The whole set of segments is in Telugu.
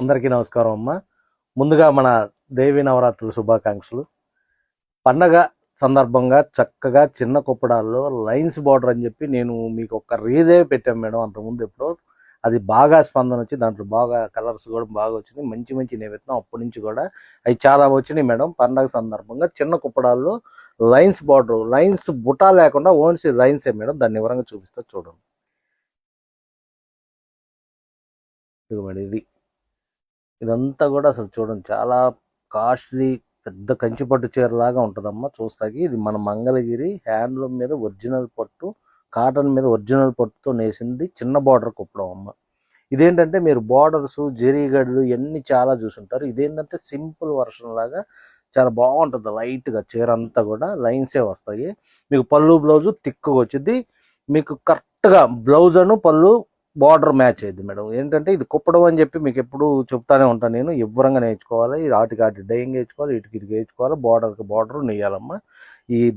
అందరికీ నమస్కారం అమ్మ. ముందుగా మన దేవి నవరాత్రుల శుభాకాంక్షలు. పండగ సందర్భంగా చక్కగా చిన్న కుప్పడాల్లో లైన్స్ బార్డర్ అని చెప్పి నేను మీకు ఒక రీదే పెట్టాను మేడం. అంతకుముందు ఎప్పుడో అది బాగా స్పందన వచ్చి దాంట్లో బాగా కలర్స్ కూడా బాగా వచ్చినాయి. మంచి మంచి నివేదన అప్పటి నుంచి కూడా అవి చాలా వచ్చినాయి మేడం. పండగ సందర్భంగా చిన్న కుప్పడాల్లో లైన్స్ బార్డర్, లైన్స్ బుటా లేకుండా ఓన్లీ లైన్సే మేడం. దాన్ని వివరంగా చూపిస్తా చూడండి. ఇది మేడం, ఇదంతా కూడా అసలు చూడండి చాలా కాస్ట్లీ పెద్ద కంచిపట్టు చీరలాగా ఉంటుందమ్మా. చూస్తాకి ఇది మన మంగళగిరి హ్యాండ్లూమ్ మీద ఒరిజినల్ పట్టు, కాటన్ మీద ఒరిజినల్ పట్టుతో నేసింది చిన్న బార్డర్ కుప్పడం అమ్మ. ఇదేంటంటే మీరు బార్డర్స్ జరీగడ్లు ఇవన్నీ చాలా చూసుంటారు. ఇదేంటంటే సింపుల్ వర్షన్ లాగా చాలా బాగుంటుంది. లైట్గా చీర అంతా కూడా లైన్సే వస్తాయి. మీకు పళ్ళు బ్లౌజు తిక్కుగా వచ్చింది. మీకు కరెక్ట్గా బ్లౌజ్ అను పళ్ళు బార్డర్ మ్యాచ్ అయ్యింది మేడం. ఏంటంటే ఇది కుప్పడం అని చెప్పి మీకు ఎప్పుడు చెప్తానే ఉంటాను నేను. వివరంగా నేర్చుకోవాలి, ఆటికి డైయింగ్ వేయించుకోవాలి, ఇటుకి వేయించుకోవాలి, బార్డర్కి బార్డర్ నెయ్యాలమ్మా.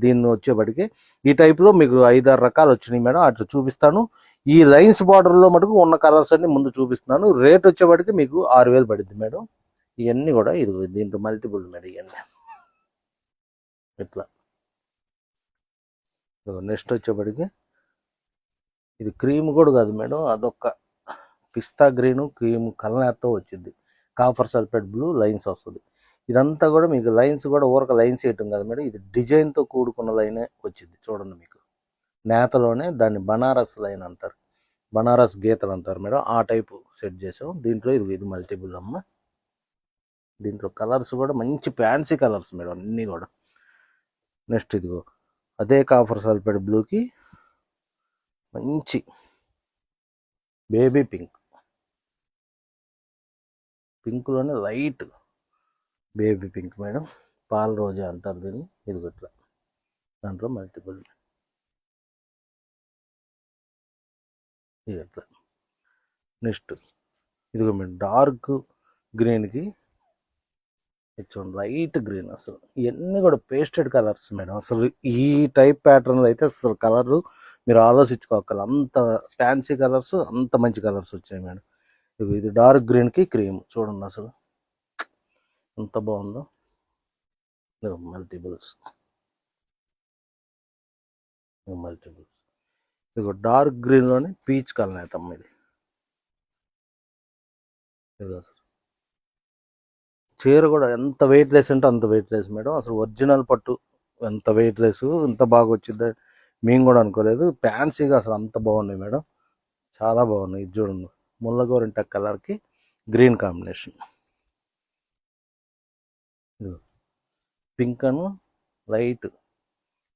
దీన్ని వచ్చేప్పటికి ఈ టైప్లో మీకు 5-6 రకాలు వచ్చినాయి మేడం. అట్లా చూపిస్తాను. ఈ లైన్స్ బార్డర్లో మటుకు ఉన్న కలర్స్ అన్ని ముందు చూపిస్తున్నాను. రేట్ వచ్చేప్పటికి మీకు 6,000 పడుద్ది మేడం. ఇవన్నీ కూడా ఇది దీంట్లో మల్టిపుల్ మేడం. ఇవన్నీ ఇట్లా నెక్స్ట్ వచ్చేప్పటికి ఇది క్రీమ్ కూడా కాదు మేడం, అదొక పిస్తా గ్రీను క్రీమ్ కలర్తో వచ్చింది. కాఫర్ సల్ఫేట్ బ్లూ లైన్స్ వస్తుంది. ఇదంతా కూడా మీకు లైన్స్ కూడా ఊరక లైన్స్ వేయటం కాదు మేడం, ఇది డిజైన్తో కూడుకున్న లైనే వచ్చింది. చూడండి మీకు నేతలోనే దాన్ని బనారస్ లైన్ అంటారు, బనారస్ గీతలు అంటారు మేడం. ఆ టైపు సెట్ చేసాం. దీంట్లో ఇది మల్టిపుల్ అమ్మ. దీంట్లో కలర్స్ కూడా మంచి ఫ్యాన్సీ కలర్స్ మేడం అన్నీ కూడా. నెక్స్ట్ ఇదిగో అదే కాఫర్ సల్ఫేట్ బ్లూకి మంచి బేబీ పింక్, పింక్లోనే లైట్ బేబీ పింక్ మేడం. పాల రోజా అంటారు దీన్ని. ఇది ఇట్లా దాంట్లో మల్టిపుల్ ఇది ఇట్లా. నెక్స్ట్ ఇదిగో మేడం డార్క్ గ్రీన్కి చూడండి లైట్ గ్రీన్. అసలు ఇవన్నీ కూడా పేస్టెడ్ కలర్స్ మేడం. అసలు ఈ టైప్ ప్యాటర్న్లో అయితే అసలు కలర్ మీరు ఆలోచించుకోవాలి. అంత ఫ్యాన్సీ కలర్స్, అంత మంచి కలర్స్ వచ్చాయి మేడం. ఇది డార్క్ గ్రీన్కి క్రీమ్ చూడండి అసలు ఎంత బాగుందో. మల్టిపుల్స్ ఇది డార్క్ గ్రీన్లోనే పీచ్ కలర్ అవుతాం. ఇది చీర కూడా ఎంత వెయిట్ లెస్ అంటే అంత వెయిట్ లెస్ మేడం. అసలు ఒరిజినల్ పట్టు ఎంత వెయిట్ లెస్, ఇంత బాగా వచ్చింది మేము కూడా అనుకోలేదు. ఫ్యాన్సీగా అసలు అంత బాగున్నాయి మేడం, చాలా బాగున్నాయి. ఇది చూడండి ముల్లగోరింట కలర్కి గ్రీన్ కాంబినేషన్, పింక్ అను లైట్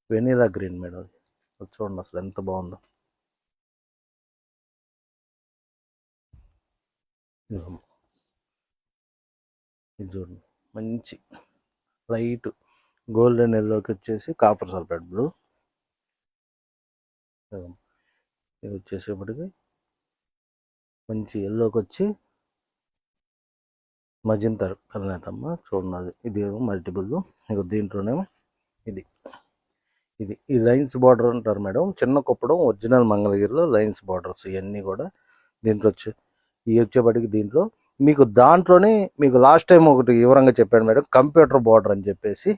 వెనీలా గ్రీన్ మేడం. చూడండి అసలు ఎంత బాగుందో. ఇది చూడండి మంచి లైట్ గోల్డెన్ ఎల్లోకి వచ్చేసి కాపర్ సల్ఫేట్ బ్లూ. ఇది వచ్చేసేపటికి మంచి ఎల్లోకి వచ్చి మజింతా కలనేతమ్మ. చూడండి ఇది మల్టిపుల్. ఇక దీంట్లోనేమో ఇది ఇది ఈ లైన్స్ బార్డర్ అంటారు మేడం. చిన్న కుప్పడం ఒరిజినల్ మంగళగిరిలో లైన్స్ బార్డర్స్ ఇవన్నీ కూడా దీంట్లో ఇవి వచ్చేప్పటికి దీంట్లో మీకు దాంట్లోనే మీకు లాస్ట్ టైం ఒకటి వివరంగా చెప్పాను మేడం, కంప్యూటర్ బార్డర్ అని చెప్పేసి.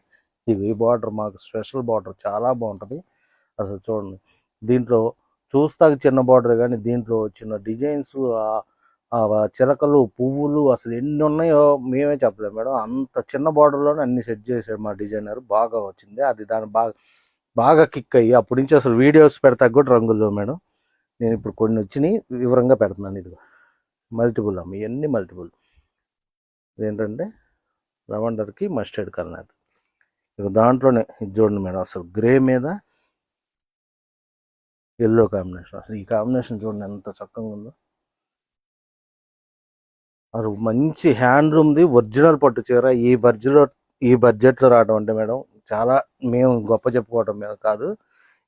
ఈ బార్డర్ మాకు స్పెషల్ బార్డర్, చాలా బాగుంటుంది అసలు. చూడండి దీంట్లో చూస్తాకి చిన్న బార్డర్ కానీ దీంట్లో చిన్న డిజైన్స్, చిలకలు, పువ్వులు అసలు ఎన్ని ఉన్నాయో మేమే చెప్పలేము మేడం. అంత చిన్న బార్డర్లోనే అన్ని సెట్ చేసాడు మా డిజైనర్. బాగా వచ్చింది అది. దాన్ని బాగా కిక్ అయ్యి అప్పటి నుంచి అసలు వీడియోస్ పెడతా కూడా రంగుల్లో మేడం. నేను ఇప్పుడు కొన్ని వచ్చినాయి వివరంగా పెడుతున్నాను. ఇది మల్టిపుల్ అమ్మ, ఇవన్నీ మల్టిపుల్. ఇదేంటంటే లవండర్కి మస్టర్డ్ కలర్. ఇక దాంట్లోనే ఇది చూడండి మేడం, అసలు గ్రే మీద ఎల్లో కాంబినేషన్. అసలు ఈ కాంబినేషన్ చూడండి ఎంత చక్కగా ఉందో. అసలు మంచి హ్యాండ్లూమ్ది ఒరిజినల్ పట్టు చీర ఈ బడ్జెట్లో రావడం అంటే మేడం చాలా మేము గొప్ప చెప్పుకోవటం మీద కాదు.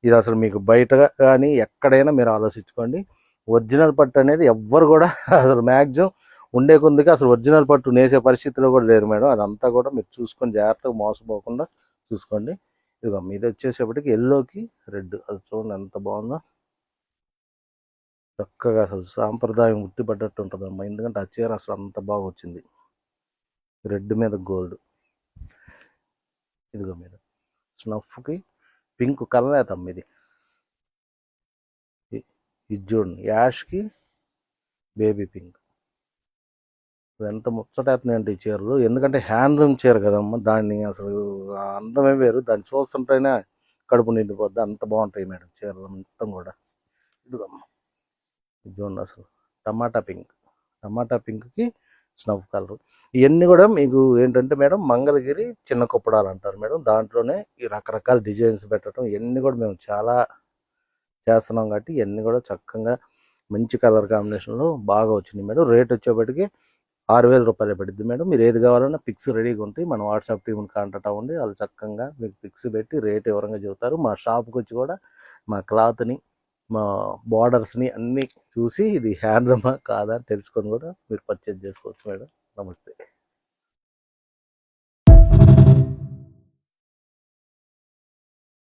ఇది అసలు మీకు బయట కానీ ఎక్కడైనా మీరు ఆలోచించుకోండి. ఒరిజినల్ పట్టు అనేది ఎవ్వరు కూడా అసలు మ్యాక్సిమం ఉండే కొందికి అసలు ఒరిజినల్ పట్టు నేసే పరిస్థితిలో కూడా లేరు మేడం. అదంతా కూడా మీరు చూసుకొని జాగ్రత్తగా మోసపోకుండా చూసుకోండి. ఇదిగో మీద వచ్చేసేపటికి ఎల్లోకి రెడ్, అది చూడండి ఎంత బాగుందో. చక్కగా అసలు సాంప్రదాయం ఉట్టిపడ్డట్టు ఉంటుందమ్మా. ఎందుకంటే ఆ చీర అసలు అంత బాగా వచ్చింది. రెడ్ మీద గోల్డ్. ఇదిగో మీద స్నఫ్కి పింక్ కలనేతమ్మ ఇది. ఇది చూడండి, యాష్కి బేబీ పింక్. ఎంత ముచ్చటేస్తున్నాయంటే ఈ చీరలు. ఎందుకంటే హ్యాండ్లూమ్ చీర కదమ్మా, దాన్ని అసలు ఆ అందమే వేరు. దాన్ని చూస్తుంటేనే కడుపు నిండిపోద్ది, అంత బాగుంటాయి మేడం చీరలు మొత్తం కూడా. ఇదిగమ్మా ఇది చూడండి అసలు టమాటా పింక్కి స్నఫ్ కలర్. ఇవన్నీ కూడా మీకు ఏంటంటే మేడం మంగళగిరి చిన్న కుప్పడాలు అంటారు మేడం. దాంట్లోనే ఈ రకరకాల డిజైన్స్ పెట్టడం ఇవన్నీ కూడా మేము చాలా చేస్తున్నాం కాబట్టి ఇవన్నీ కూడా చక్కగా మంచి కలర్ కాంబినేషన్లో బాగా వచ్చినాయి మేడం. రేట్ వచ్చేప్పటికి 6,000 రూపాయలు పడుద్ది మేడం. మీరు ఏది కావాలన్నా పిక్స్ రెడీగా ఉంటాయి. మన వాట్సాప్ టీమ్ని కాంటాక్ట్ అవ్వండి, వాళ్ళు చక్కగా మీకు పిక్స్ పెట్టి రేట్ వివరంగా చెబుతారు. మా షాప్కి వచ్చి కూడా మా క్లాత్ని, మా బార్డర్స్ని అన్నీ చూసి ఇది హ్యాండ్లూమా కాదా అని తెలుసుకొని కూడా మీరు పర్చేజ్ చేసుకోవచ్చు మేడం. నమస్తే.